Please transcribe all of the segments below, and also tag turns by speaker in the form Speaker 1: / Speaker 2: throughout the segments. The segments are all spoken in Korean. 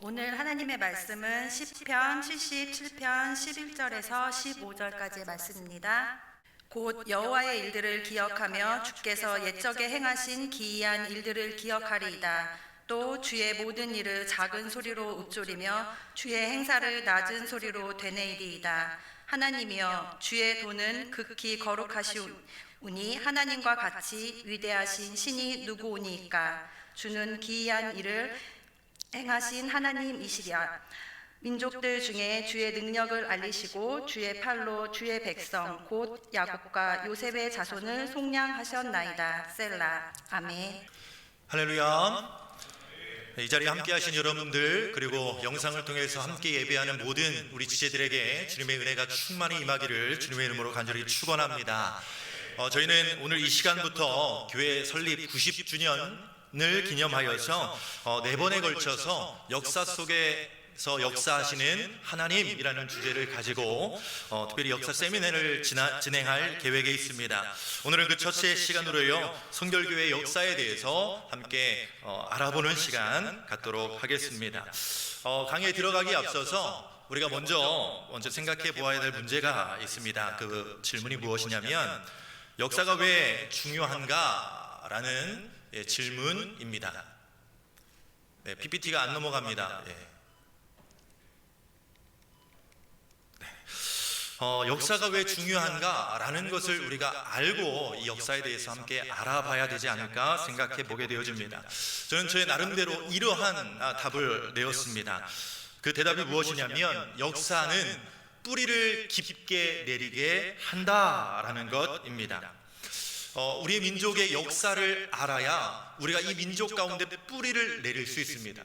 Speaker 1: 오늘 하나님의 말씀은 시편 77편 11절에서 15절까지의 말씀입니다. 곧 여호와의 일들을 기억하며 주께서 옛적에 행하신 기이한 일들을 기억하리이다. 또 주의 모든 일을 작은 소리로 읊조리며 주의 행사를 낮은 소리로 되뇌이리이다. 하나님이여, 주의 도는 극히 거룩하시오니 하나님과 같이 위대하신 신이 누구오니이까. 주는 기이한 일을 행하신 하나님이시랴. 민족들 중에 주의 능력을 알리시고 주의 팔로 주의 백성 곧 야곱과 요셉의 자손을 속량하셨나이다. 셀라. 아멘.
Speaker 2: 할렐루야. 이 자리에 함께 하신 여러분들, 그리고 영상을 통해서 함께 예배하는 모든 우리 지체들에게 주님의 은혜가 충만히 임하기를 주님의 이름으로 간절히 축원합니다. 저희는 오늘 이 시간부터 교회 설립 90주년을 기념하여서 4번에 걸쳐서 역사 속에서 역사하시는 하나님이라는 주제를 가지고 특별히 역사 세미나를 진행할 계획에 있습니다. 오늘은 그 첫째 시간으로요, 성결교회 역사에 대해서 함께 알아보는 시간 갖도록 하겠습니다. 강의에 들어가기 앞서서 우리가 먼저 생각해 보아야 될 문제가 있습니다. 그 질문이 무엇이냐면, 역사가 왜 중요한가라는 질문입니다. PPT가 안 넘어갑니다. 역사가 왜 중요한가라는 것을 우리가 알고 이 역사에 대해서 함께 알아봐야 되지 않을까 생각해 보게 되어집니다. 저는 저의 나름대로 이러한 답을 내었습니다. 그 대답이 무엇이냐면, 역사는 뿌리를 깊게 내리게 한다라는 것입니다. 우리 민족의 역사를 알아야 우리가 이 민족 가운데 뿌리를 내릴 수 있습니다.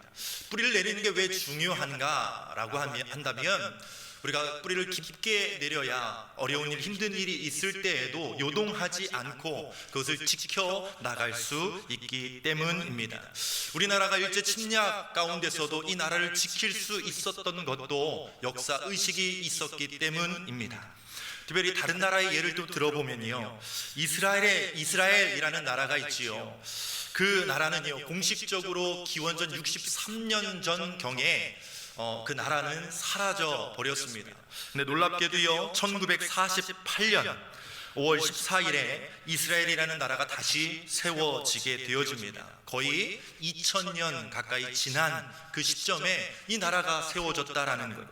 Speaker 2: 뿌리를 내리는 게 왜 중요한가라고 한다면, 우리가 뿌리를 깊게 내려야 어려운 일, 힘든 일이 있을 때에도 요동하지 않고 그것을 지켜 나갈 수 있기 때문입니다. 우리나라가 일제 침략 가운데서도 이 나라를 지킬 수 있었던 것도 역사 의식이 있었기 때문입니다. 특별히 다른 나라의 예를 또 들어보면요, 이스라엘이라는 나라가 있지요. 그 나라는요, 공식적으로 기원전 63년 전경에 그 나라는 사라져 버렸습니다. 근데 놀랍게도요, 1948년 5월 14일에 이스라엘이라는 나라가 다시 세워지게 되어집니다. 거의 2000년 가까이 지난 그 시점에 이 나라가 세워졌다라는 것.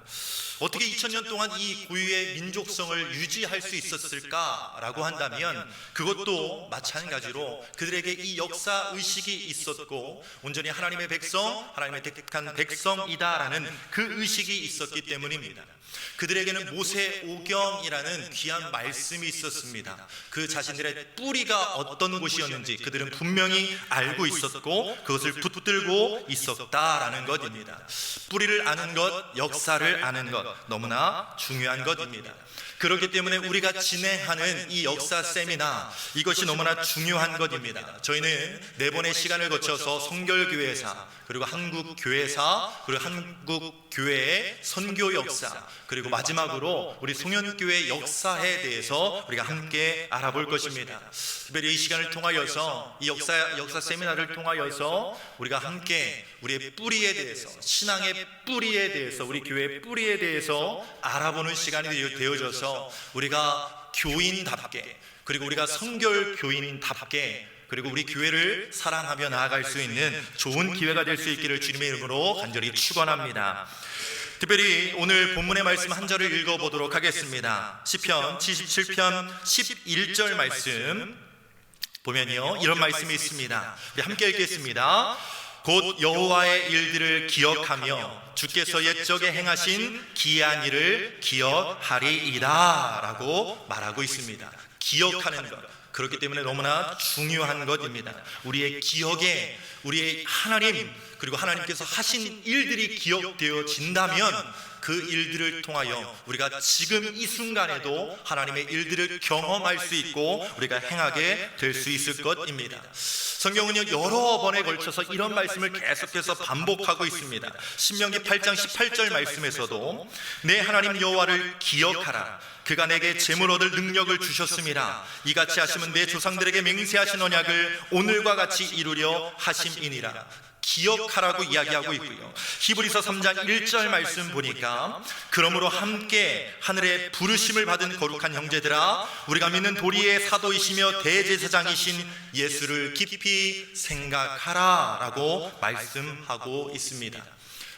Speaker 2: 어떻게 2000년 동안 이 고유의 민족성을 유지할 수 있었을까라고 한다면, 그것도 마찬가지로 그들에게 이 역사 의식이 있었고, 온전히 하나님의 백성, 하나님의 택한 백성이다라는 그 의식이 있었기 때문입니다. 그들에게는 모세오경이라는 귀한 말씀이 있었습니다. 그 자신들의 뿌리가 어떤 곳이었는지 그들은 분명히 알고 있었고 그것을 붙들고 있었다라는 것입니다. 뿌리를 아는 것, 역사를 아는 것, 너무나 중요한 것입니다. 그렇기 때문에 우리가 진행하는 이 역사 세미나, 이것이 너무나 중요한 것입니다. 저희는 4번의 시간을 거쳐서 성결교회사, 그리고 한국교회사, 그리고 한국교회의 선교 역사, 그리고 마지막으로 우리 송현교회 역사에 대해서 우리가 함께 알아볼 것입니다. 특별히 이 시간을 통하여서, 이 역사 세미나를 통하여서 우리가 함께 우리의 뿌리에 대해서, 신앙의 뿌리에 대해서, 우리 교회의 뿌리에 대해서 알아보는 시간이 되어져서 우리가 교인답게, 그리고 우리가 성결 교인답게, 그리고 우리 교회를 사랑하며 나아갈 수 있는 좋은 기회가 될 수 있기를 주님의 이름으로 간절히 축원합니다. 특별히 오늘 본문의 말씀 한 절을 읽어보도록 하겠습니다. 시편 77편 11절 말씀 보면요, 이런 말씀이 있습니다. 우리 함께 읽겠습니다. 곧 여호와의 일들을 기억하며 주께서 옛적에 행하신 기이한 일을 기억하리이다 라고 말하고 있습니다. 기억하는 것, 그렇기 때문에 너무나 중요한 것입니다. 우리의 기억에 우리의 하나님, 그리고 하나님께서 하신 일들이 기억되어진다면 그 일들을 통하여 우리가 지금 이 순간에도 하나님의 일들을 경험할 수 있고 우리가 행하게 될 수 있을 것입니다. 성경은요, 여러 번에 걸쳐서 이런 말씀을 계속해서 반복하고 있습니다. 신명기 8장 18절 말씀에서도 내 하나님 여호와를 기억하라. 그가 내게 재물 얻을 능력을 주셨음이라. 이같이 하시면 내 조상들에게 맹세하신 언약을 오늘과 같이 이루려 하심이니라. 기억하라고 이야기하고 있고요. 히브리서 3장 1절 말씀 보니까 그러므로 함께 하늘의 부르심을 받은 거룩한 형제들아, 우리가 믿는 도리의 사도이시며 대제사장이신 예수를 깊이 생각하라 라고 말씀하고 있습니다.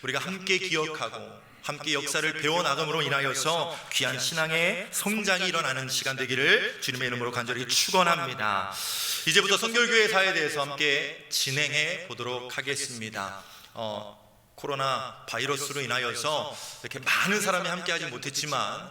Speaker 2: 우리가 함께 기억하고 함께 역사를 배워나감으로 인하여서 귀한 신앙의 성장이 일어나는 시간 되기를 주님의 이름으로 간절히 축원합니다. 이제부터 성결교회사에 대해서 함께 진행해 보도록 하겠습니다. 코로나 바이러스로 인하여서 이렇게 많은 사람이 함께하지 못했지만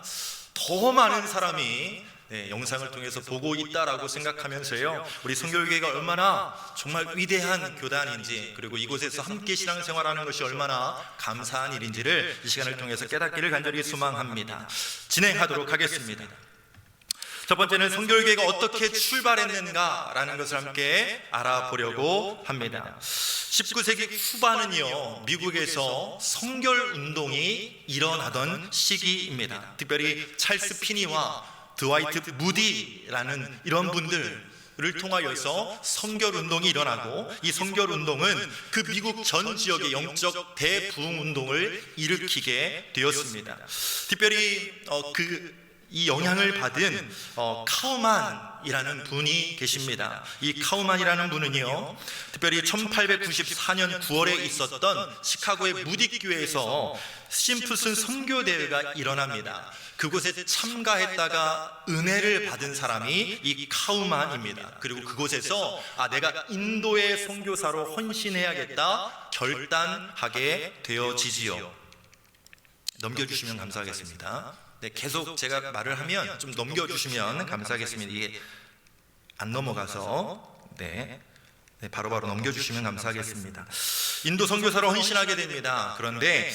Speaker 2: 더 많은 사람이 영상을 통해서 보고 있다라고 생각하면서요, 우리 성결교회가 얼마나 정말 위대한 교단인지, 그리고 이곳에서 함께 신앙생활하는 것이 얼마나 감사한 일인지를 이 시간을 통해서 깨닫기를 간절히 소망합니다. 진행하도록 하겠습니다. 첫 번째는 성결교회가 어떻게 출발했는가라는 것을 함께 알아보려고 합니다. 19세기 후반은요, 미국에서 성결운동이 일어나던 시기입니다. 특별히 찰스 피니와 드와이트 무디라는 이런 분들을 통하여서 성결운동이 일어나고, 이 성결운동은 그 미국 전 지역의 영적 대부흥운동을 일으키게 되었습니다. 특별히 이 영향을 받은 카우만이라는 분이 계십니다. 이 카우만이라는 분은요, 특별히 1894년 9월에 있었던 시카고의 무디교회에서 심프슨 선교대회가 일어납니다. 그곳에 참가했다가 은혜를 받은 사람이 이 카우만입니다. 그리고 그곳에서 내가 인도의 선교사로 헌신해야겠다 결단하게 되어지지요. 넘겨주시면 감사하겠습니다. 계속 제가 말을 하면 좀 넘겨주시면 감사하겠습니다. 이게 안 넘어가서 바로바로 넘겨주시면 감사하겠습니다. 인도 선교사로 헌신하게 됩니다. 그런데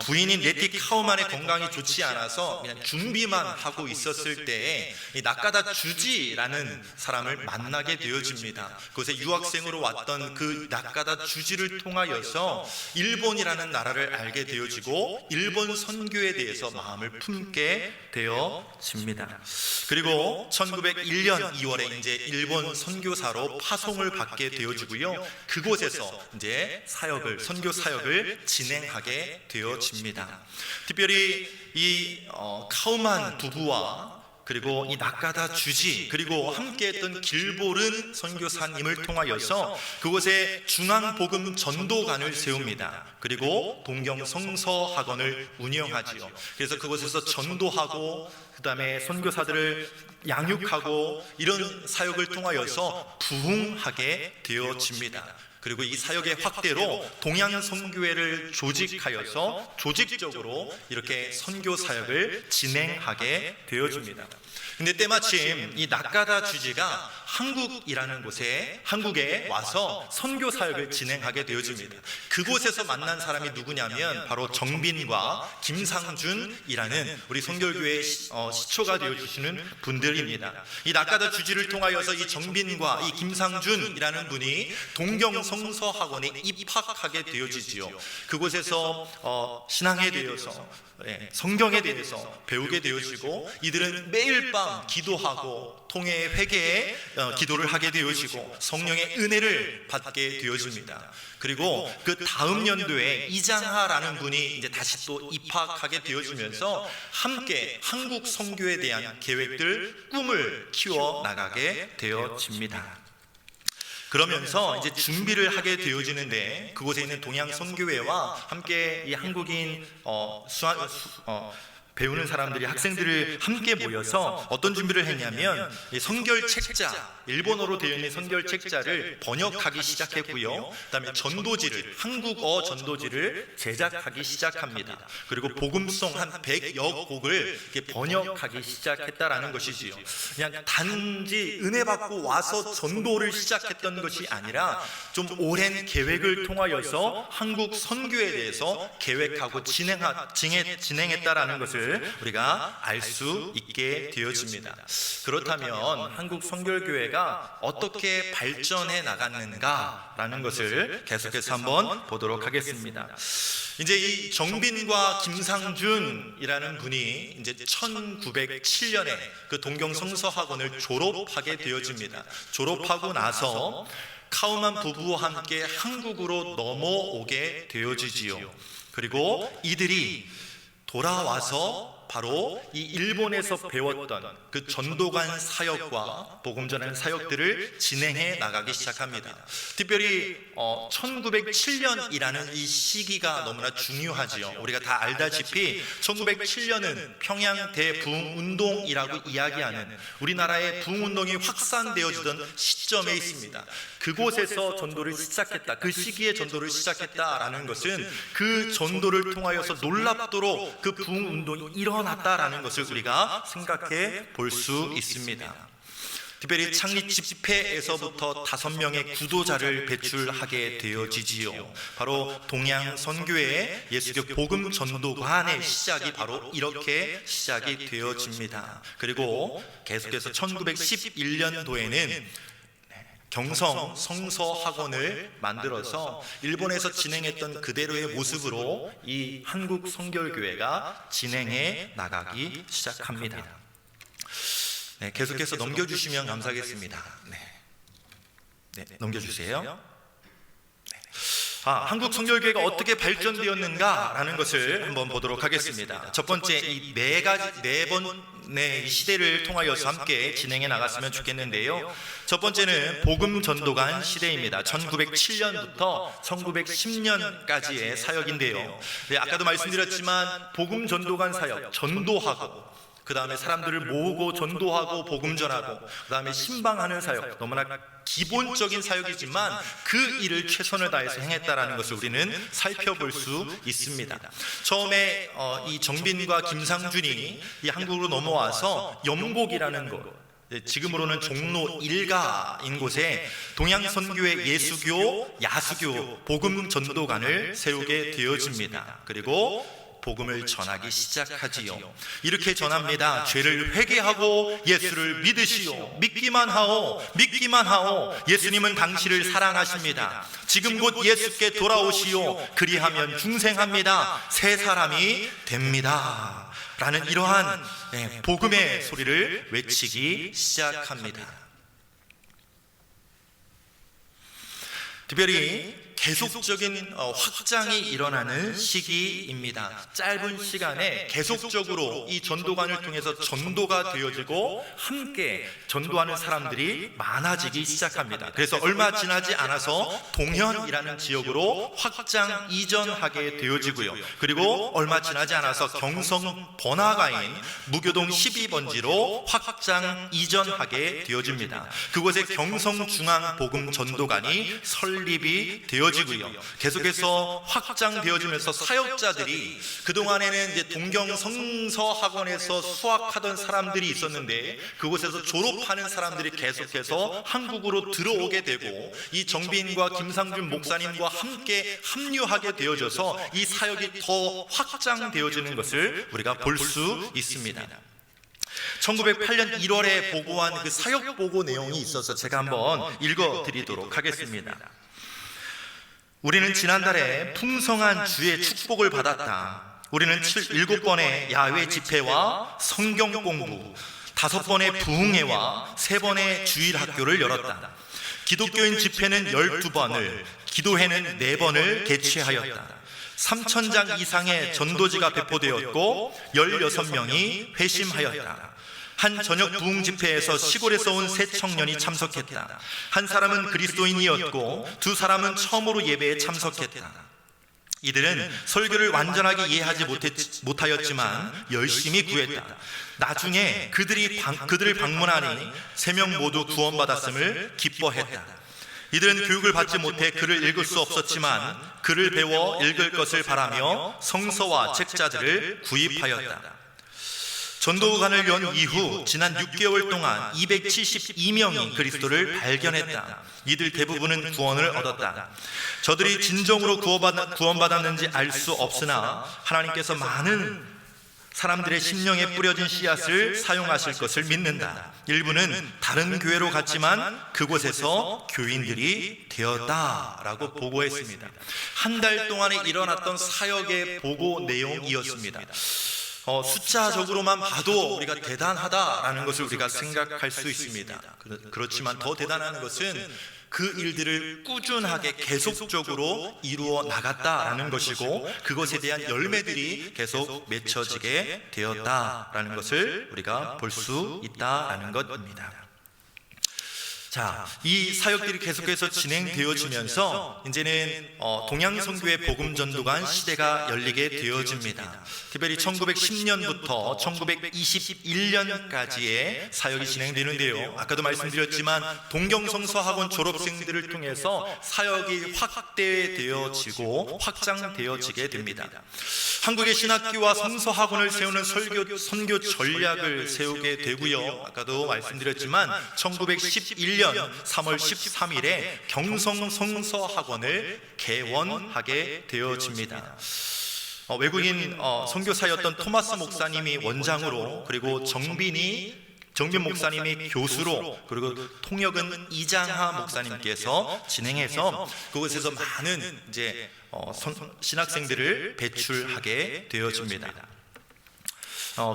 Speaker 2: 부인인 네티 카우만의 건강이 좋지 않아서 그냥 준비만 하고 있었을 때에 이 나카다 주지라는 사람을 만나게 되어집니다. 그곳에 유학생으로 왔던 그 나카다 주지를 통하여서 일본이라는 나라를 알게 되어지고 일본 선교에 대해서 마음을 품게 되어집니다. 그리고 1901년 2월에 이제 일본 선교사로 파송을 받게 되어지고요. 그곳에서 이제 선교 사역을 진행하게 되어집니다. 특별히 이 카우만 부부와 그리고 이 나카다 주지, 그리고 함께했던 길보른 선교사님을 통하여서 그곳에 중앙복음 전도관을 세웁니다. 그리고 동경 성서학원을 운영하지요. 그래서 그곳에서 전도하고 그 다음에 선교사들을 양육하고 이런 사역을 통하여서 부흥하게 되어집니다. 그리고 이 사역의 확대로 동양 선교회를 조직하여서 조직적으로 이렇게 선교 사역을 진행하게 되어집니다. 근데 때마침 이 나카다 주지가 한국에 와서 선교 사역을 진행하게 되어집니다. 그곳에서 만난 사람이 누구냐면 바로 정빈과 김상준이라는 우리 선결교회의 시초가 되어주시는 분들입니다. 이 나카다 주지를 통하여서 이 정빈과 이 김상준이라는 분이 동경 성서학원에 입학하게 되어지지요. 그곳에서 신앙에 대해서 성경에 대해서 배우게 되어지고, 이들은 매일 밤 기도하고 통회 회개에 기도를 하게 되어지고 성령의 은혜를 받게 되어집니다. 그리고 그 다음 연도에 이장하라는 분이 이제 다시 또 입학하게 되어지면서 함께 한국 선교에 대한 계획들, 꿈을 키워 나가게 되어집니다. 그러면서 이제 준비를 하게 되어지는데, 그곳에 있는 동양 선교회와 함께 이 한국인 배우는 사람들이, 학생들을 함께 모여서 어떤 준비를 했냐면 선결 책자, 일본어로 되어 있는 선결 책자를 번역하기 시작했고요. 그다음에 전도지를, 한국어 전도지를 제작하기 시작합니다. 그리고 복음송 한 100여 곡을 번역하기 시작했다라는 것이지요. 그냥 단지 은혜 받고 와서 전도를 시작했던 것이 아니라 좀 오랜 계획을 통하여서 한국 선교에 대해서 계획하고 진행했다라는 것을 우리가 알 수 있게 되어집니다. 그렇다면 한국 선결교회가 어떻게 발전해 나갔는가라는 것을 계속해서 한번 보도록 하겠습니다. 이제 이 정빈과 김상준이라는 분이 이제 1907년에 그 동경 성서학원을 졸업하게 되어집니다. 졸업하고 나서 카우만 부부와 함께 한국으로 넘어오게 되어지지요. 그리고 이들이 돌아와서 바로 이 일본에서 배웠던 그 전도관 사역과 복음 전하는 사역들을 진행해 나가기 시작합니다. 특별히 1907년이라는 이 시기가 너무나 중요하지요. 우리가 다 알다시피 1907년은 평양 대부흥운동이라고 이야기하는 우리나라의 부흥운동이 확산되어지던 시점에 있습니다. 그곳에서 전도를 시작했다, 그 시기에 전도를 시작했다라는 것은 그 전도를 통하여서 놀랍도록 그 부흥운동이 일어났다라는 것을 우리가 생각해 볼 수 있습니다. 특별히 창립 집회에서부터 5명의 구도자를 배출하게 되어지지요. 바로 동양 선교회 예수교 복음 전도관의 시작이 바로 이렇게 시작이 되어집니다. 그리고 계속해서 1911년도에는 경성 성서학원을 만들어서 일본에서 진행했던 그대로의 모습으로 이 한국 성결교회가 진행해 나가기 시작합니다. 네, 계속해서 넘겨주시면 감사하겠습니다. 네, 넘겨주세요. 한국 성결교회가 어떻게 발전되었는가라는 것을 한번 보도록 하겠습니다. 첫 번째, 이 네 번의 시대를 통하여서 함께 진행해 나갔으면 좋겠는데요. 첫 번째는 복음 전도관 시대입니다. 1907년부터 1910년까지의 사역인데요. 네, 아까도 말씀드렸지만 복음 전도관 사역, 전도하고 그 다음에 사람들을 모으고 전도하고 복음 전하고 그 다음에 신방하는 사역, 너무나 기본적인 사역이지만 그 일을 최선을 다해서 행했다라는 것을 우리는 살펴볼 수 있습니다. 처음에 이 정빈과 김상준이 이 한국으로 넘어와서 영곡이라는 곳, 지금으로는 종로 1가인 곳에 동양선교회 예수교, 야수교 복음 전도관을 세우게 되어집니다. 그리고 복음을 전하기 시작하지요. 이렇게 전합니다. 죄를 회개하고 예수를 믿으시오. 믿기만 하오. 예수님은 당신을 사랑하십니다. 지금 곧 예수께 돌아오시오. 그리하면 중생합니다. 새 사람이 됩니다. 라는 이러한 복음의 소리를 외치기 시작합니다. 특별히 계속적인 확장이 일어나는 시기입니다. 짧은 시간에 계속적으로 이 전도관을 통해서 전도가 되어지고 함께 전도하는 사람들이 많아지기 시작합니다. 그래서 얼마 지나지 않아서 동현이라는 지역으로 확장 이전하게 되어지고요. 그리고 얼마 지나지 않아서 경성 번화가인 무교동 12번지로 확장 이전하게 되어집니다. 그곳에 경성중앙복음 전도관이 설립이 되어지고요. 계속해서 확장되어지면서 사역자들이 그동안에는 이제 동경 성서학원에서 수학하던 사람들이 있었는데 그곳에서 졸업하는 사람들이 계속해서 한국으로 들어오게 되고 이 정빈과 김상준 목사님과 함께 합류하게 되어져서 이 사역이 더 확장되어지는 것을 우리가 볼 수 있습니다. 1908년 1월에 보고한 그 사역 보고 내용이 있어서 제가 한번 읽어드리도록 하겠습니다. 우리는 지난달에 풍성한 주의 축복을 받았다. 우리는 7번의 야외 집회와 성경 공부, 5번의 부흥회와 3번의 주일 학교를 열었다. 기독교인 집회는 12번을, 기도회는 4번을 개최하였다. 3,000장 이상의 전도지가 배포되었고 16명이 회심하였다. 한 저녁 부흥 집회에서 시골에서 온 세 청년이 참석했다. 한 사람은 그리스도인이었고 2 사람은 처음으로 예배에 참석했다. 이들은 설교를 완전하게 이해하지 못하였지만 열심히 구했다. 나중에 그들을 방문하니 3명 모두 구원받았음을 기뻐했다. 이들은 교육을 받지 못해 글을 읽을 수 없었지만 글을 배워 읽을 것을 바라며 성서와 책자들을 구입하였다. 전도관을 연 이후 지난 6개월 동안 272명이 그리스도를 발견했다. 이들 대부분은 구원을 얻었다. 저들이 진정으로 구원받았는지 알 수 없으나 하나님께서 많은 사람들의 심령에 뿌려진 씨앗을 사용하실 것을 믿는다. 일부는 다른 교회로 갔지만 그곳에서 교인들이 되었다라고 보고했습니다. 한 달 동안에 일어났던 사역의 보고 내용이었습니다. 숫자적으로만 봐도 우리가 대단하다라는 것을 우리가 생각할 수 있습니다. 그렇지만 더 대단한 것은 그 일들을 꾸준하게 계속적으로 이루어 나갔다라는 것이고, 그것에 대한 열매들이 계속 맺혀지게 되었다라는 것을 우리가 볼 수 있다라는 것입니다. 자, 이 사역들이 계속해서 진행되어지면서 이제는 동양선교의 복음 전도관 시대가 열리게 되어집니다. 특별히 1910년부터 1921년까지의 사역이 진행되는데요. 아까도 말씀드렸지만 동경성서학원 졸업생들을 통해서 사역이 확대되어지고 확장되어지게 됩니다. 한국의 신학교와 성서학원을 세우는 선교 전략을 세우게 되고요. 아까도 말씀드렸지만 1911년 3월 13일에 경성성서학원을 개원하게 되어집니다. 외국인 선교사였던 토마스 목사님이 원장으로, 그리고 정빈 목사님이 교수로, 그리고 통역은 이장하 목사님께서 진행해서 그곳에서 많은 이제 신학생들을 배출하게 되어집니다.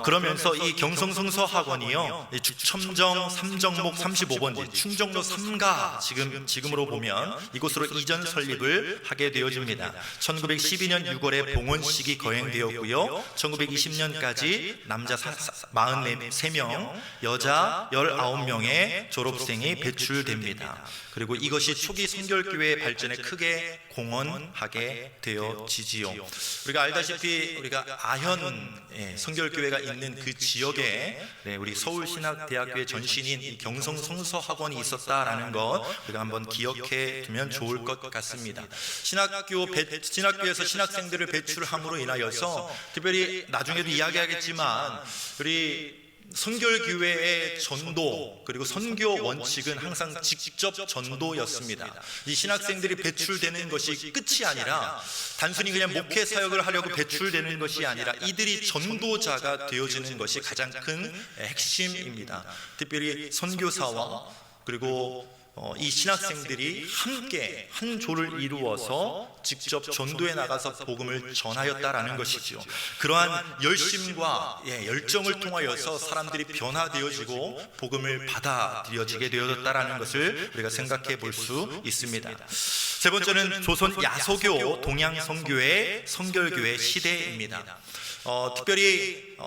Speaker 2: 그러면서 이 경성성서학원이요, 죽첨정 3정목 35번지 충정로 3가 지금으로 보면 이곳으로 이전 설립을 하게 되어집니다. 1912년 6월에 봉헌식이 거행되었고요, 1920년까지 남자 43명, 여자 19명의 졸업생이 배출됩니다. 그리고 이것이 초기 선결교회의 발전에 크게 공헌하게 되어지지요. 우리가 알다시피 우리가 아현 선결교회가 있는 그 지역에 우리 서울신학대학교의 전신인 이 경성성서학원이 있었다라는 것 우리가 한번 기억해 두면 좋을 것 같습니다. 신학교에서 신학생들을 배출함으로 인하여서, 특별히 나중에도 이야기하겠지만 우리 선결교회의 전도 그리고 선교 원칙은 항상 직접 전도였습니다. 이 신학생들이 배출되는 것이 끝이 아니라 단순히 그냥 목회 사역을 하려고 배출되는 것이 아니라 이들이 전도자가 되어지는 것이 가장 큰 핵심입니다. 특별히 선교사와 그리고 이 신학생들이 함께 한 조를 이루어서 직접 전도에 나가서 복음을 전하였다라는 것이죠. 그러한 열심과 열정을 통하여서 사람들이 변화되어지고 복음을 받아들여지게 되었다라는 것을 우리가 생각해 볼 수 있습니다. 세 번째는 조선 야소교 동양선교회 선결교회 시대입니다. 특별히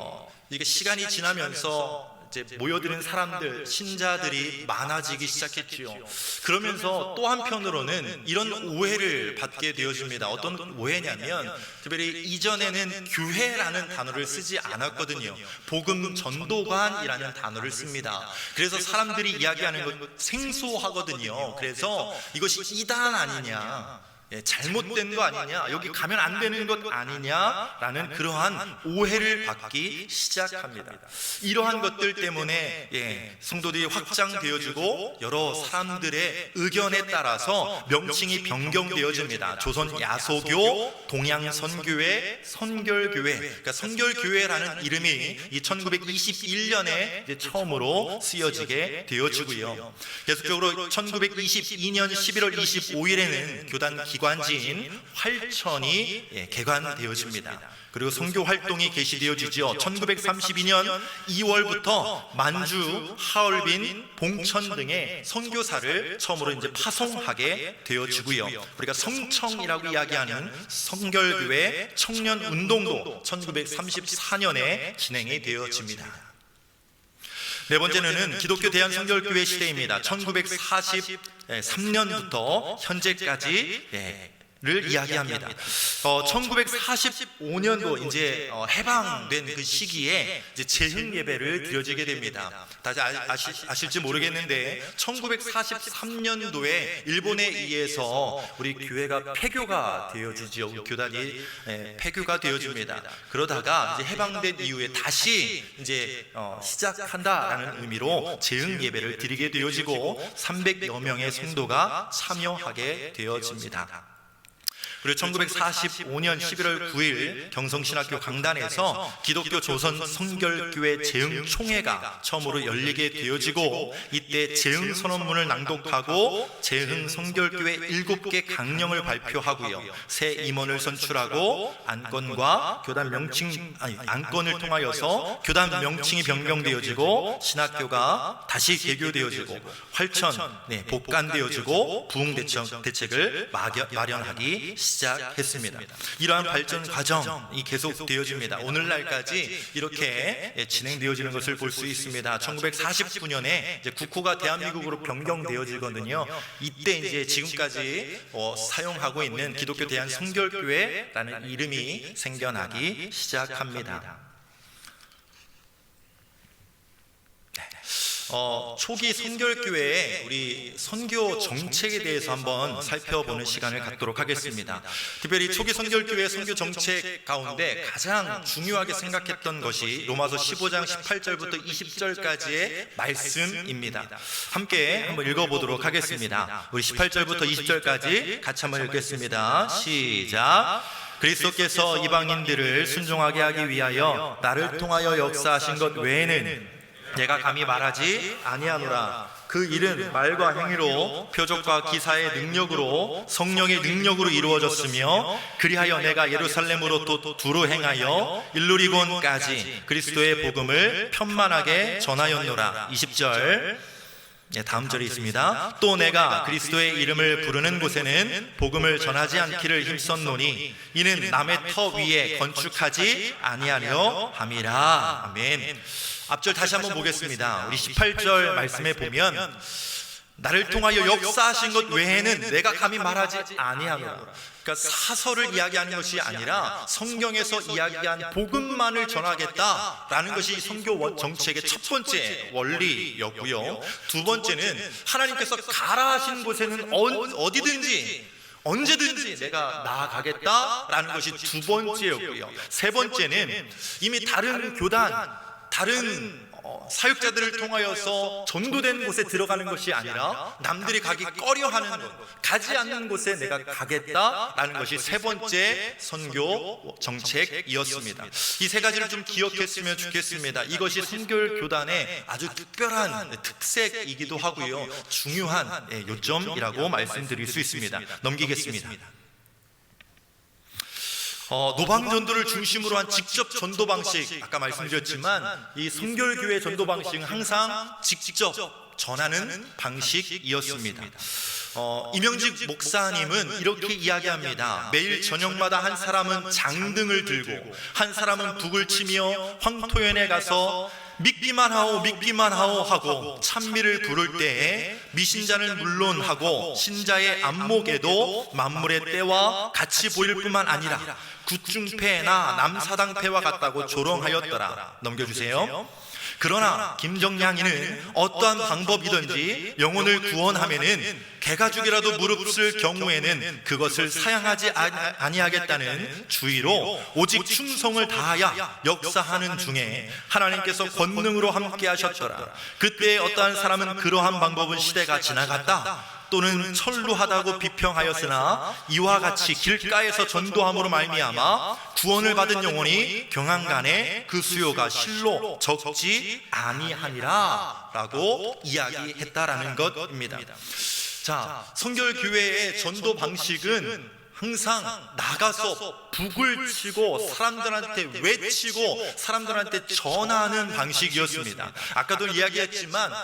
Speaker 2: 이게 시간이 지나면서 이제 모여드는 사람들, 신자들이 많아지기 시작했지요. 그러면서 또 한편으로는 이런 오해를 받게 되어집니다. 어떤 오해냐면, 특별히 이전에는 교회라는 단어를 쓰지 않았거든요. 복음 전도관이라는 단어를 씁니다. 그래서 사람들이 이야기하는 것 생소하거든요. 그래서 이것이 이단 아니냐, 잘못된 거 아니냐, 여기 가면 안 되는 것 아니냐라는 그러한 오해를 받기 시작합니다. 이러한 것들 때문에 성도들이 확장되어지고 여러 사람들의 의견에 따라서 명칭이 변경되어집니다. 조선 야소교, 동양선교회, 선결교회. 그러니까 선결교회라는 이름이 이 1921년에 처음으로 쓰여지게 되어지고요. 계속적으로 1922년 11월 25일에는 교단 기관지인 활천이 개관되어집니다. 그리고 선교 활동이 개시되어지죠. 1932년 2월부터 만주, 하얼빈, 봉천 등의 선교사를 처음으로 이제 파송하게 되어지고요. 우리가 성청이라고 이야기하는 선결교회 청년 운동도 1934년에 진행이 되어집니다. 네 번째는 기독교 대한선결교회 시대입니다. 1943년부터 현재까지 를 이야기합니다. 1945년도 이제 해방된 그 시기에 이제 재흥 예배를 드려지게 됩니다. 다시 아실지 모르겠는데 1943년도에 일본에 의해서 우리 교회가 폐교가 되어지죠. 교단이 폐교가 되어집니다. 그러다가 이제 해방된 이후에 다시 이제 시작한다라는 의미로 재흥 예배를 드리게 되어지고 300여 명의 성도가 참여하게 되어집니다. 그리고 1945년 11월 9일 경성신학교 강단에서 기독교 조선 성결교회 재흥총회가 처음으로 열리게 되어지고, 이때 재흥선언문을 낭독하고 재흥 성결교회 7개 강령을 발표하고요, 새 임원을 선출하고 안건과 교단 명칭, 안건을 통하여서 교단 명칭이 변경되어지고 신학교가 다시 개교되어지고 활천 복간되어지고 부흥 대책을 마련하기 시작했습니다. 이러한 발전 과정이 계속되어집니다. 오늘날까지 이렇게 진행되어지는 것을 볼 수 있습니다. 1949년에 이제 국호가 대한민국으로 변경되어지거든요. 이때 이제 지금까지 사용하고 있는 기독교 대한성결교회라는 이름이 생겨나기 시작합니다. 초기 선결교회의 우리 선교 정책에 대해서 한번 살펴보는 시간을 갖도록 하겠습니다. 특별히 초기 선결교회의 선교 정책 가운데 가장 중요하게 생각했던 것이 로마서 15장 18절부터 20절까지의 말씀입니다. 함께 한번 읽어보도록 하겠습니다. 우리 18절부터 20절까지 같이 한번 읽겠습니다. 시작. 그리스도께서 이방인들을 순종하게 하기 위하여 나를 통하여 역사하신 것 외에는 내가 감히 말하지 아니하노라. 그 일은 말과 행위로 표적과 기사의 능력으로 성령의 능력으로 이루어졌으며, 그리하여 내가 예루살렘으로 또 두루 행하여 일루리곤까지 그리스도의 복음을 편만하게 전하였노라. 20절 다음 절이 있습니다. 또 내가 그리스도의 이름을 부르는 곳에는 복음을 전하지 않기를 힘썼노니 이는 남의 터 위에 건축하지 아니하려 함이라. 아멘. 앞절 다시 한번 보겠습니다. 우리 18절 말씀에 보면 나를 통하여 역사하신 것 외에는 내가 감히 말하지 아니하노라. 그러니까 사설을 이야기하는 것이 아니라 성경에서 이야기한 복음만을 전하겠다라는 것이 선교 정책의 첫 번째 원리였고요. 두 번째는 하나님께서 가라 하신 곳에는 어디든지 언제든지 내가 나아가겠다라는 것이 두 번째였고요. 세 번째는 이미 다른 교단, 다른 사역자들을 통하여서 전도된 곳에 들어가는 것이 아니라 남들이 가기 꺼려하는 것, 가지 않는 곳에 내가 가겠다라는 것이 세 번째 선교 정책이었습니다. 이 세 가지를 좀 기억했으면 좋겠습니다. 이것이 선교교단의 아주 특별한 특색이기도 하고요, 중요한 요점이라고 말씀드릴 수 있습니다. 넘기겠습니다. 노방 전도를 중심으로 한 직접 전도 방식, 아까 말씀드렸지만 이 선결교회 전도 방식은 항상 직접 전하는 방식이었습니다. 이명직 목사님은 이렇게 이야기합니다. 매일 저녁마다 한 사람은 장등을 들고 한 사람은 북을 치며 황토연에 가서 믿기만 하오 믿기만 하오 하고 찬미를 부를 때에 미신자는 물론 하고 신자의 안목에도 만물의 때와 같이 보일 뿐만 아니라 구중패나 남사당패와 같다고 조롱하였더라. 넘겨주세요. 그러나 김정량이는 어떠한 방법이든지 영혼을 구원하면은 개가죽이라도 무릅쓸 경우에는 그것을 사양하지 아니하겠다는 주의로 오직 충성을 다하여 역사하는 중에 하나님께서 권능으로 함께 하셨더라. 그때 어떠한 사람은 그러한 방법은 시대가 지나갔다 또는 천루하다고 비평하였으나 이와 같이 길가에서 전도함으로 말미암아 구원을 받은 영혼이 경한간에 그 수요가 실로 적지 아니하니라 라고 이야기했다라는 것입니다. 자, 선결교회의 전도 방식은 항상 나가서 북을 치고 사람들한테 외치고 사람들한테 전하는 방식이었습니다. 아까도 이야기했지만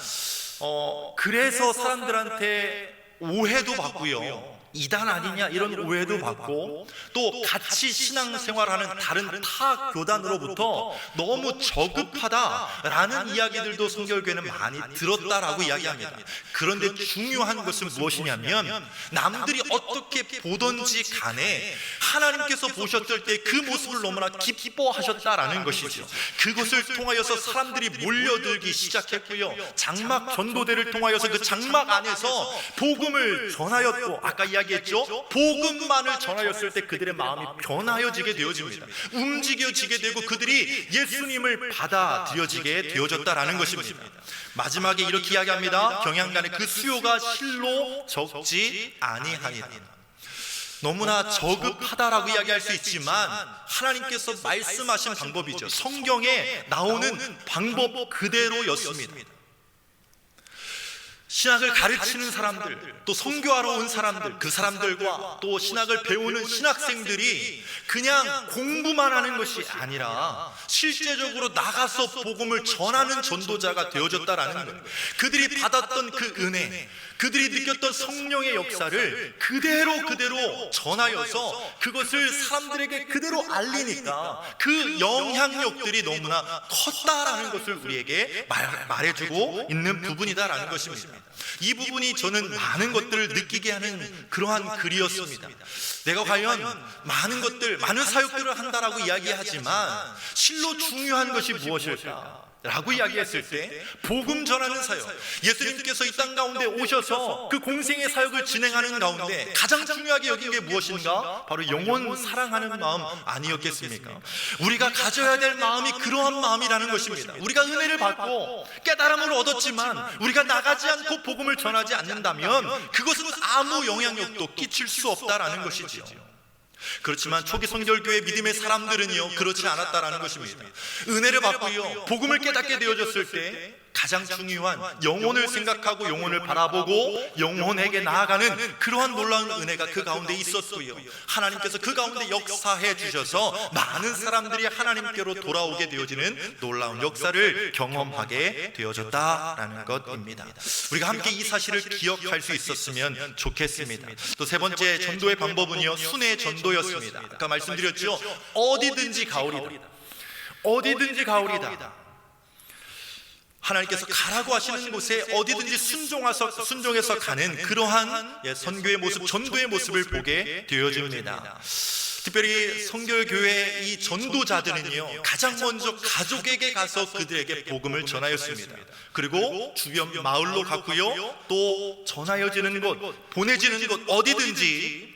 Speaker 2: 그래서 사람들한테 오해도 받고요, 이단 아니냐 이런 오해도 받고, 또 같이 신앙생활하는 다른 타 교단으로부터 너무 저급하다라는 이야기들도 선결교회는 많이 들었다라고 이야기합니다. 그런데 중요한 것은 무엇이냐면 남들이 어떻게 보던지 간에 하나님께서 보셨을 때 그 모습을 너무나 기뻐하셨다라는 것이죠. 그것을 통하여서 사람들이 몰려들기 시작했고요, 장막 전도대를 통하여서 그 장막 안에서 복음을 전하였고, 아까 이야기했죠, 복음만을 전하였을 때 그들의 마음이 변하여지게 되어집니다. 움직여지게 되고 그들이 예수님을 받아들여지게 되어졌다라는 것입니다. 마지막에 이렇게 이야기합니다. 경향간에 그 수요가 실로 적지 아니하니라. 너무나 저급하다라고 이야기할 수 있지만 하나님께서 말씀하신 방법이죠. 성경에 나오는 방법 그대로였습니다. 신학을 가르치는 사람들, 또 선교하러 온 사람들, 그 사람들과 또 신학을 배우는 신학생들이 그냥 공부만 하는 것이 아니라 실제적으로 나가서 복음을 전하는 전도자가 되어졌다라는 거예요. 그들이 받았던 그 은혜, 그들이 느꼈던 성령의 역사를 그대로 전하여서 그것을 사람들에게 그대로 알리니까 그 영향력들이 너무나 컸다라는 것을 우리에게 말해주고 있는 부분이다라는 것입니다. 이 부분이 저는 많은 것들을 느끼게 하는 그러한 글이었습니다. 내가 과연 많은 것들, 많은 사역들을 한다라고 이야기하지만 실로 중요한 것이 무엇일까? 라고 이야기했을 때 복음 전하는 사역, 예수님께서 이 땅 가운데 오셔서 그 공생의 사역을 진행하는 가운데 가장 중요하게 여긴 게 무엇인가? 바로 영혼 사랑하는 마음 아니었겠습니까? 우리가 가져야 될 마음이 그러한 마음이라는 것입니다. 우리가 은혜를 받고 깨달음을 얻었지만 우리가 나가지 않고 복음을 전하지 않는다면 그것은 아무 영향력도 끼칠 수 없다라는 것이지요. 그렇지만 초기 성결교회 믿음의 사람들은요 그렇지 않았다라는 것입니다. 은혜를 받고요 복음을 깨닫게 되어졌을 때 가장 중요한 영혼을 생각하고 영혼을 바라보고 영혼에게 나아가는 그러한 놀라운 은혜가 그 가운데 있었고요, 하나님께서 그 가운데 역사해 주셔서 많은 사람들이 하나님께로 돌아오게 되어지는 놀라운 역사를 경험하게 되어졌다라는 것입니다. 우리가 함께 이 사실을 기억할 수 있었으면 좋겠습니다. 또 세 번째 전도의 방법은요 순회 전도였습니다. 아까 말씀드렸죠. 어디든지 가오리다. 어디든지 가오리다. 하나님께서 가라고 하시는 곳에 어디든지 순종해서 가는 그러한 선교의 모습, 전도의 모습을 보게 되어집니다. 특별히 성결교회 이 전도자들은요 가장 먼저 가족에게 가서 그들에게 복음을 전하였습니다. 그리고 주변 마을로 갔고요, 또 전하여지는 곳, 보내지는 곳 어디든지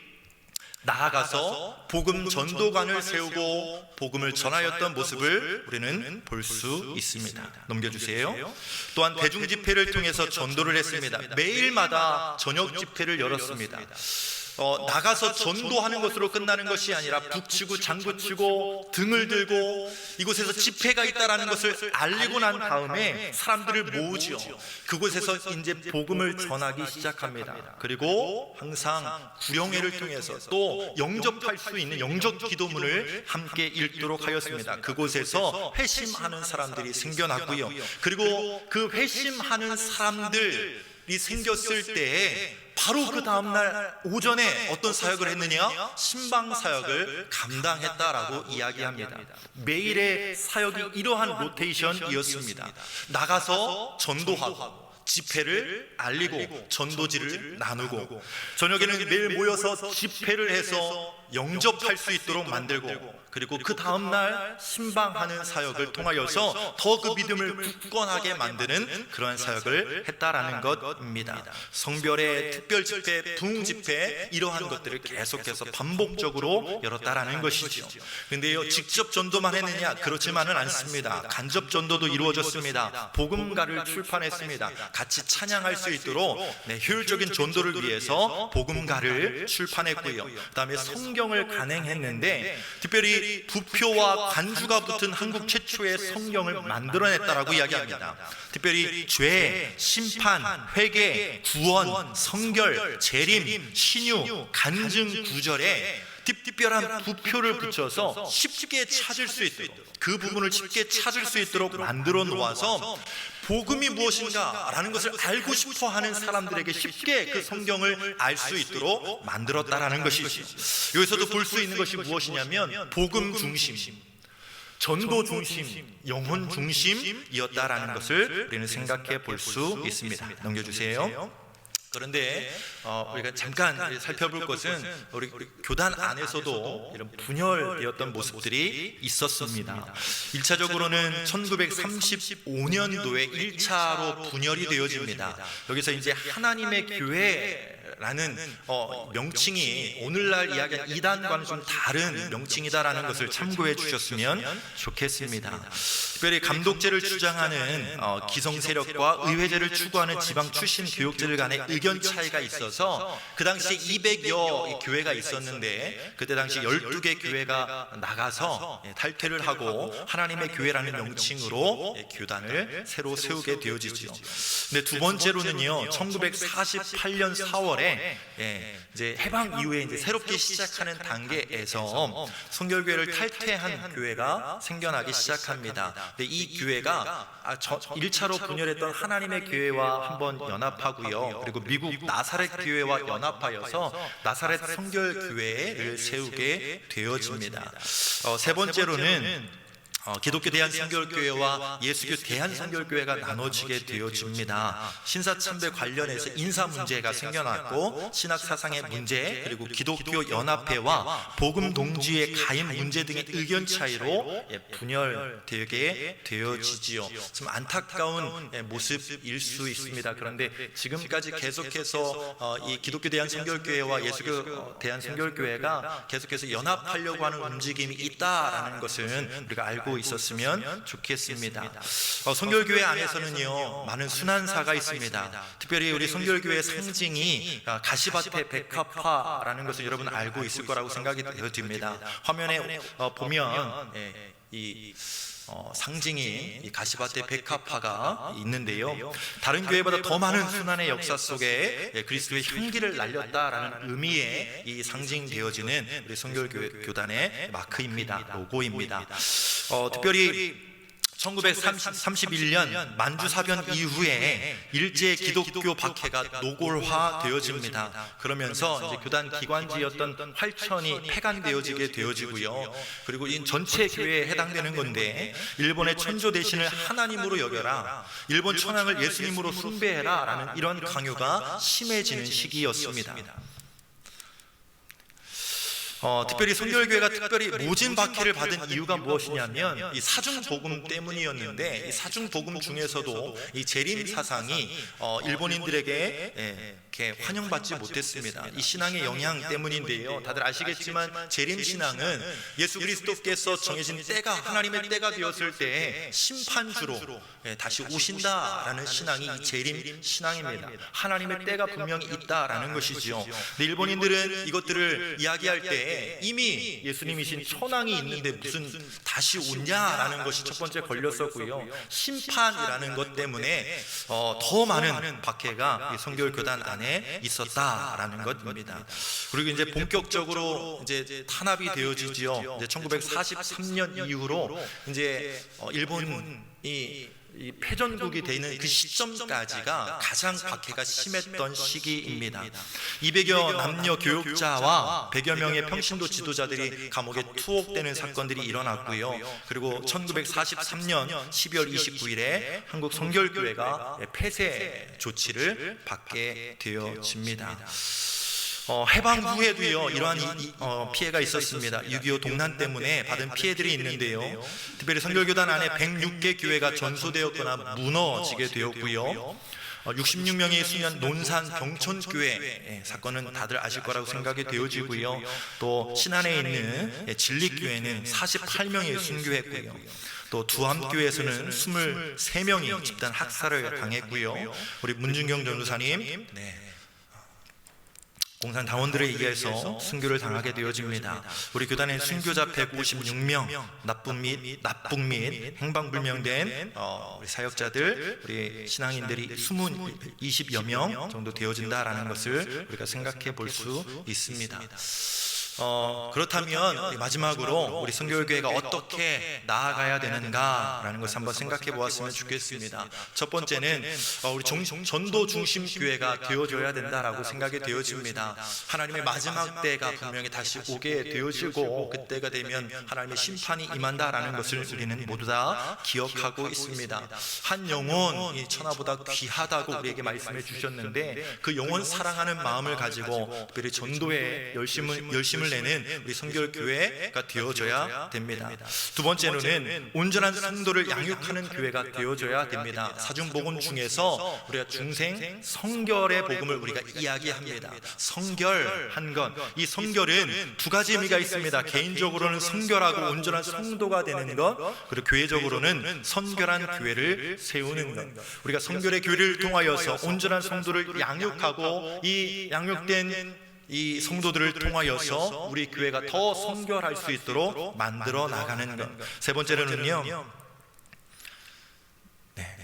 Speaker 2: 나아가서 복음 전도관을 세우고 복음을 전하였던 모습을 우리는 볼 수 있습니다. 넘겨주세요. 또한 대중 집회를 통해서 전도를 했습니다. 매일마다 저녁 집회를 열었습니다. 나가서 전도하는 것으로 끝나는 것이 아니라 북치고 장구치고 등을 들고 이곳에서 집회가 있다는 것을 알리고 난 다음에 사람들을 모으죠. 그곳에서 이제 복음을 전하기 시작합니다. 그리고 항상 구령회를 통해서 또 영접할 수 있는 영접 기도문을 함께 읽도록 하였습니다. 그곳에서 회심하는 사람들이 생겨났고요, 그리고 그 회심하는 사람들이 생겼을 때에 바로 그 다음날 오전에 어떤 사역을 했느냐? 신방 사역을 감당했다라고 이야기합니다. 매일의 사역이 이러한 로테이션이었습니다. 나가서 전도하고 집회를 알리고 전도지를 나누고 저녁에는 매일 모여서 집회를 해서 영접할 수 있도록 만들고, 그리고 그 다음날 신방하는 사역을 통하여서 더 그 믿음을 굳건하게 만드는 그러한 사역을 했다라는 것입니다. 성별의 특별 집회, 부흥 집회, 이러한 것들을 계속해서 반복적으로 열었다라는 것이죠. 근데요 직접 전도만 했느냐? 그렇지만은 않습니다. 간접 전도도 이루어졌습니다. 복음가를 출판했습니다. 같이 찬양할 수 있도록 효율적인 전도를 위해서 복음가를 출판했고요, 그 다음에 성경을 간행했는데 특별히 부표와 간주가 붙은 한국 최초의 성경을 만들어냈다라고 이야기합니다. 특별히 죄, 심판, 회개, 구원, 성결, 재림, 신유, 간증 구절에 특별한 부표를 붙여서 쉽게 찾을 수 있도록, 그 부분을 쉽게 찾을 수 있도록 만들어 놓아서 복음이 무엇인가 라는 것을 알고 싶어 하는 사람들에게 쉽게 그 성경을 알 수 있도록 만들었다라는 것이죠. 여기서도 볼 수 있는 것이 무엇이냐면 복음 중심, 전도 중심, 영혼 중심이었다라는 것을 우리는 생각해 볼 수 있습니다. 넘겨주세요. 그런데 우리가 잠깐 살펴볼 것은 우리 교단 안에서도 이런 분열되었던 모습들이 있었습니다. 1차적으로는 1935년도에 1차로 분열이 되어집니다. 여기서 이제 하나님의 교회 교회라는 명칭이 오늘날 이야기하는 이단과는 좀 다른 명칭이다라는 것을 참고해 주셨으면 좋겠습니다. 특별히 감독제를 주장하는 기성 세력과 의회제를 추구하는 지방 출신 교육者간의 의견 차이가 있어서 그 당시에 200여 교회가 있었는데 그때 당시 12개 교회가 나가서 탈퇴를 하고 하나님의 교회라는 명칭으로 교단을 새로 세우게 되어지죠. 근데 두 번째로는요, 1948년 4월에 이제 해방 이후에 이제 새롭게 시작하는 단계에서 성결교회를 탈퇴한 교회가 생겨나기 시작합니다. 근데 이 교회가 1차로 분열했던 하나님의 교회와 한번 연합하고요, 그리고 미국 나사렛 교회와 연합하여서 나사렛 성결교회를 세우게 되어집니다. 세 번째로는 기독교 대한성결교회와 예수교 대한성결교회가 나눠지게 되어집니다. 신사참배 관련해서 인사 문제가 생겨났고 신학사상의 문제, 그리고 기독교 연합회와 복음 동지의 가임 문제 등의 의견 차이로 분열되게 되어지지요. 좀 안타까운 모습일 수 있습니다. 그런데 지금까지 계속해서 이 기독교 대한성결교회와 예수교 대한성결교회가 계속해서 연합하려고 하는 움직임이 있다라는 것은 우리가 알고 있었으면 좋겠습니다. 성결교회 안에서는요, 많은 순환사가 있습니다. 특별히 우리 성결교회 상징이 가시밭의 백합화라는 것을 여러분 알고 있을 거라고 생각이 되어집니다. 화면에 보면 이 상징이 이 가시밭의 백합화가 있는데요, 다른 교회보다 더 많은 순환의 역사 속에 그리스도의 향기를 날렸다라는 의미의 이 상징되어지는 우리 성결교단의 마크입니다. 로고입니다. 특별히 1931년 만주사변 이후에 일제 기독교 박해가 노골화되어집니다. 그러면서 이제 교단 기관지였던 활천이 폐간되어지게 되어지고요. 그리고 이 전체 교회에 해당되는 건데, 일본의 천조 대신을 하나님으로 여겨라, 일본 천황을 예수님으로 숭배해라 라는 이런 강요가 심해지는 시기였습니다. 특별히 성결교회가 특별히 모진 박해를 받은 이유가 무엇이냐면 이 사중복음 때문이었는데, 이 사중복음 중에서도 이 재림 사상이 일본인들에게 이렇게 환영받지 못했습니다. 이 신앙의 영향 때문인데요, 다들 아시겠지만 재림 신앙은 예수 그리스도께서 정해진 때가, 하나님의 때가 되었을 때 심판주로 다시 오신다라는 신앙이 이 재림 신앙입니다. 하나님의 때가 분명히 있다라는 것이지요. 근데 일본인들은 이것들을 이야기할 때 이미 예수님이신 천황이 있는데 무슨 다시 오냐라는 것이 첫 번째 걸렸었고요, 심판이라는 것 때문에 더 많은 박해가 성결교단 안에 있었다라는 것입니다. 그리고 이제 본격적으로 이제 탄압이 되어지지요. 이제 1943년 이후로 이제 일본이 이 패전국이 되는 그 시점까지가 가장 박해가 심했던 시기입니다. 200여 남녀 교육자와 100여 명의 평신도 지도자들이 감옥에 투옥되는 사건들이 일어났고요. 그리고 1943년 12월 29일에 한국 성결교회가 폐쇄 조치를 받게 되어집니다. 해방 후에도요, 이러한 피해가 있었습니다. 6.25 동란 때문에 받은 피해들이 있는데요, 특별히 성결교단 안에 106개 교회가 전소되었거나 무너지게 되었고요, 66명이 수년 논산 경천교회 사건은 다들 아실 거라고 생각이 되어지고요, 또 신안에 있는 진리교회는 48명이 순교했고요, 또 두암교회에서는 23명이 집단 학살을 당했고요, 우리 문준경 전도사님 공산 당원들에 의해서 순교를 당하게 되어집니다. 우리 교단의 순교자 156명, 납북 및 행방불명된 우리 사역자들, 우리 신앙인들이 20여 명 정도 되어진다라는 것을 우리가 생각해 볼 수 있습니다. 그렇다면 마지막으로 우리 성결교회가 어떻게 나아가야 되는가라는 것을 한번 생각해 보았으면 좋겠습니다. 첫 번째는 우리 전도 중심 교회가 되어줘야 된다라고 생각이 되어집니다. 하나님의 마지막 때가 분명히 다시 오게 되어지고, 그때가 되면 하나님의 심판이 임한다라는 것을 우리는 모두 다 기억하고 있습니다. 한 영혼이 천하보다 귀하다고 우리에게 말씀해 주셨는데, 그 영혼 사랑하는 마음을 가지고 특별히 전도에 열심을 힘을 내는 우리 성결교회가 되어줘야 됩니다. 두 번째로는 온전한 성도를 양육하는 교회가 되어줘야 됩니다. 사중복음 중에서 우리가 중생 성결의 복음을 우리가 이야기합니다. 성결한 것, 이 성결은 두 가지 의미가 있습니다. 개인적으로는 성결하고 온전한 성도가 되는 것, 그리고 교회적으로는 성결한 교회를 세우는 것. 우리가 성결의 교회를 통하여서 온전한 성도를 양육하고 이 양육된 이 성도들을 통하여서 우리 교회가 더 성결할 수 있도록 만들어 나가는 것. 세 번째로는요,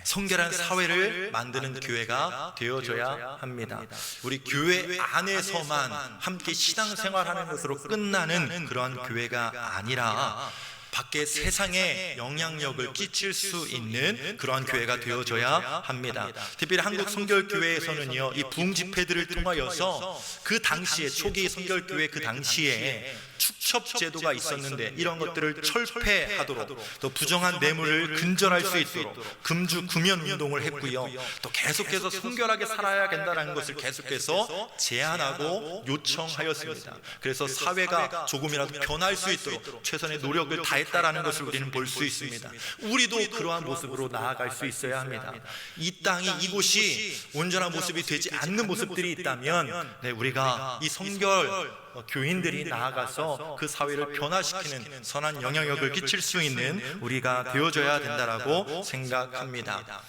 Speaker 2: 성결한 사회를 만드는 교회가 되어줘야 합니다. 우리 교회 안에서만 함께 신앙생활하는 것으로 끝나는 그러한 교회가 아니라 밖에 세상에 영향력을 끼칠 수 있는 그러한 교회가 되어줘야 합니다. 특별히 한국 성결교회에서는요, 이 부흥 집회들을 통하여서 그 당시에 초기 성결교회 그 당시에 축첩 제도가 있었는데 이런 것들을 철폐하도록, 또 부정한 뇌물을 근절할 수 있도록 금주 금연 운동을 했고요. 또 계속해서 성결하게 살아야 된다는 것을 계속해서 제안하고 요청하였습니다. 그래서 사회가 조금이라도 변할 수 있도록 최선의 노력을 다했다라는 것을 우리는 볼 수 있습니다. 우리도 그러한 모습으로 나아갈 수 있어야 합니다. 이 땅이, 이곳이 온전한 모습이 되지 않는 모습들이 있다면 우리가 이 성결 교인들이 나아가서 그 사회를 변화시키는 선한 영향력을 끼칠 수 있는 우리가 되어줘야 된다라고 생각합니다.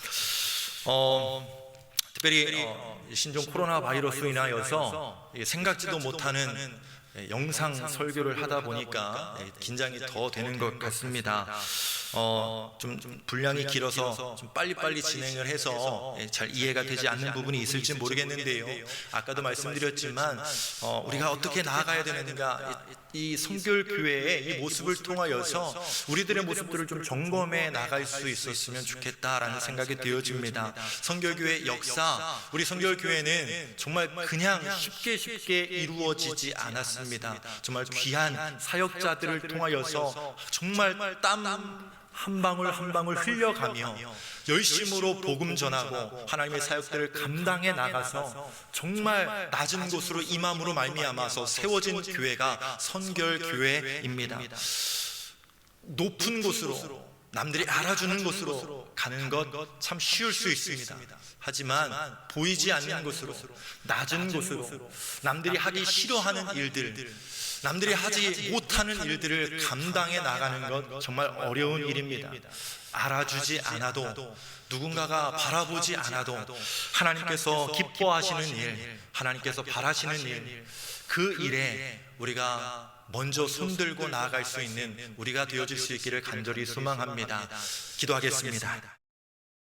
Speaker 2: 특별히 신종 코로나 바이러스로 인하여서 생각지도 못하는 영상 설교를 하다 보니까 긴장이 더 되는 것 같습니다. 좀 분량이 길어서 좀 빨리빨리 진행을 해서 잘 이해가 되지 않는 부분이 있을지 모르겠는데요. 아까도 말씀드렸지만 우리가 어떻게 나아가야 되는가, 이 성결교회의 이 모습을 통하여서 우리들의 모습들을 좀 점검해 나갈 수 있었으면 좋겠다라는 생각이 되어집니다. 성결교회 역사, 우리 성결교회는 정말 그냥 쉽게 이루어지지 않았습니다. 정말 귀한 사역자들을 통하여서 정말 땀 한 방울 한 방울 흘려가며 열심으로 복음 전하고 하나님의 사역들을 감당해 나가서 정말 낮은 곳으로 임함으로 말미암아서 세워진 교회가 성결교회입니다. 높은 곳으로, 남들이 알아주는 곳으로 가는 것 참 쉬울 수 있습니다. 하지만 보이지 않는 곳으로, 낮은 곳으로, 남들이 하기 싫어하는 일들, 남들이 하지 못하는 일들을 감당해 나가는 것 정말 어려운 일입니다. 알아주지 않아도, 누군가가 바라보지 않아도 하나님께서 기뻐하시는 일, 하나님께서 바라시는 일, 그 일에 우리가 먼저 손들고 나아갈 수 있는 우리가 되어질 수 있기를 간절히 소망합니다. 기도하겠습니다.